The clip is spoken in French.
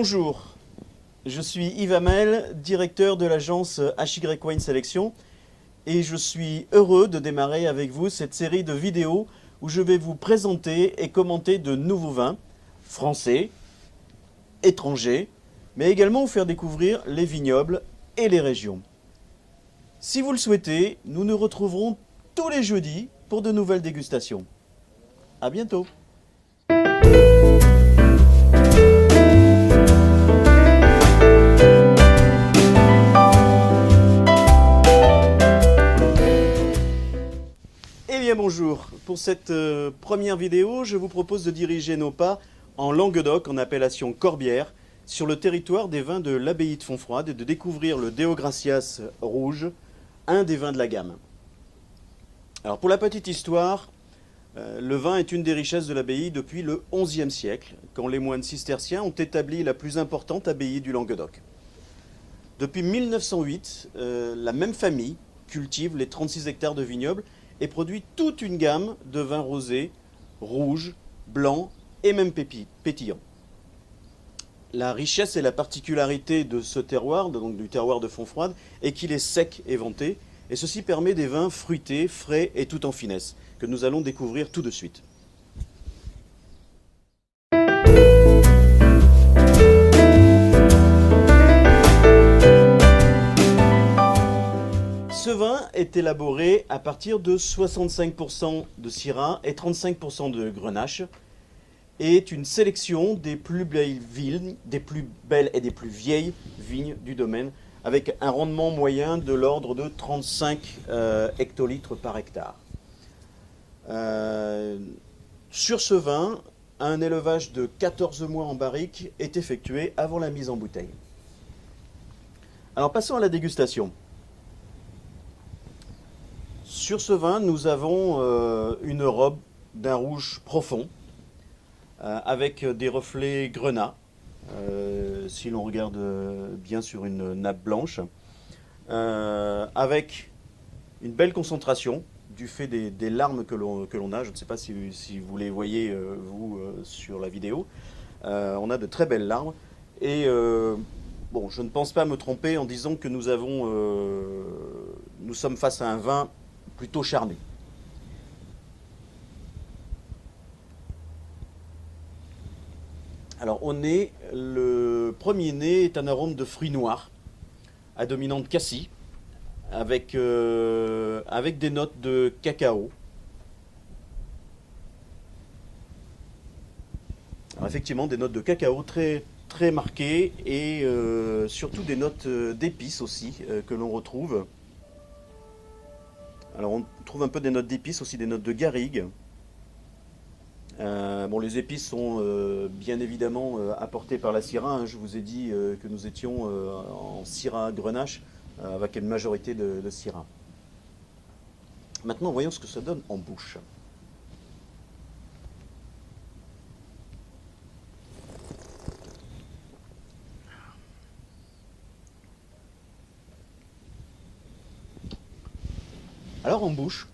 Bonjour, je suis Yves Hamel, directeur de l'agence HY Wine Sélection et je suis heureux de démarrer avec vous cette série de vidéos où je vais vous présenter et commenter de nouveaux vins français, étrangers, mais également vous faire découvrir les vignobles et les régions. Si vous le souhaitez, nous nous retrouverons tous les jeudis pour de nouvelles dégustations. À bientôt. Eh bien bonjour, pour cette première vidéo, je vous propose de diriger nos pas en Languedoc, en appellation Corbière, sur le territoire des vins de l'abbaye de Fontfroide et de découvrir le Deo Gracias rouge, un des vins de la gamme. Alors pour la petite histoire, le vin est une des richesses de l'abbaye depuis le XIe siècle, quand les moines cisterciens ont établi la plus importante abbaye du Languedoc. Depuis 1908, la même famille cultive les 36 hectares de vignobles et produit toute une gamme de vins rosés, rouges, blancs et même pétillants. La richesse et la particularité de ce terroir, donc du terroir de Fontfroide, est qu'il est sec et venté, et ceci permet des vins fruités, frais et tout en finesse, que nous allons découvrir tout de suite. Ce vin est élaboré à partir de 65% de Syrah et 35% de Grenache et est une sélection des plus belles vignes, des plus belles et des plus vieilles vignes du domaine, avec un rendement moyen de l'ordre de 35 hectolitres par hectare. Sur ce vin, un élevage de 14 mois en barrique est effectué avant la mise en bouteille. Alors passons à la dégustation. Sur ce vin, nous avons une robe d'un rouge profond, avec des reflets grenat, si l'on regarde bien sur une nappe blanche, avec une belle concentration du fait des larmes que l'on a. Je ne sais pas si vous les voyez, vous, sur la vidéo. On a de très belles larmes. Et bon, je ne pense pas me tromper en disant que nous sommes face à un vin plutôt charnu. Alors au nez, le premier nez est un arôme de fruits noirs, à dominante cassis, avec des notes de cacao. Alors effectivement, des notes de cacao très, très marquées et surtout des notes d'épices aussi que l'on retrouve. Alors on trouve un peu des notes d'épices, aussi des notes de garrigue. Bon, les épices sont bien évidemment apportées par la Syrah, hein. Je vous ai dit que nous étions en Syrah Grenache avec une majorité de Syrah. Maintenant, voyons ce que ça donne en bouche. Alors en bouche,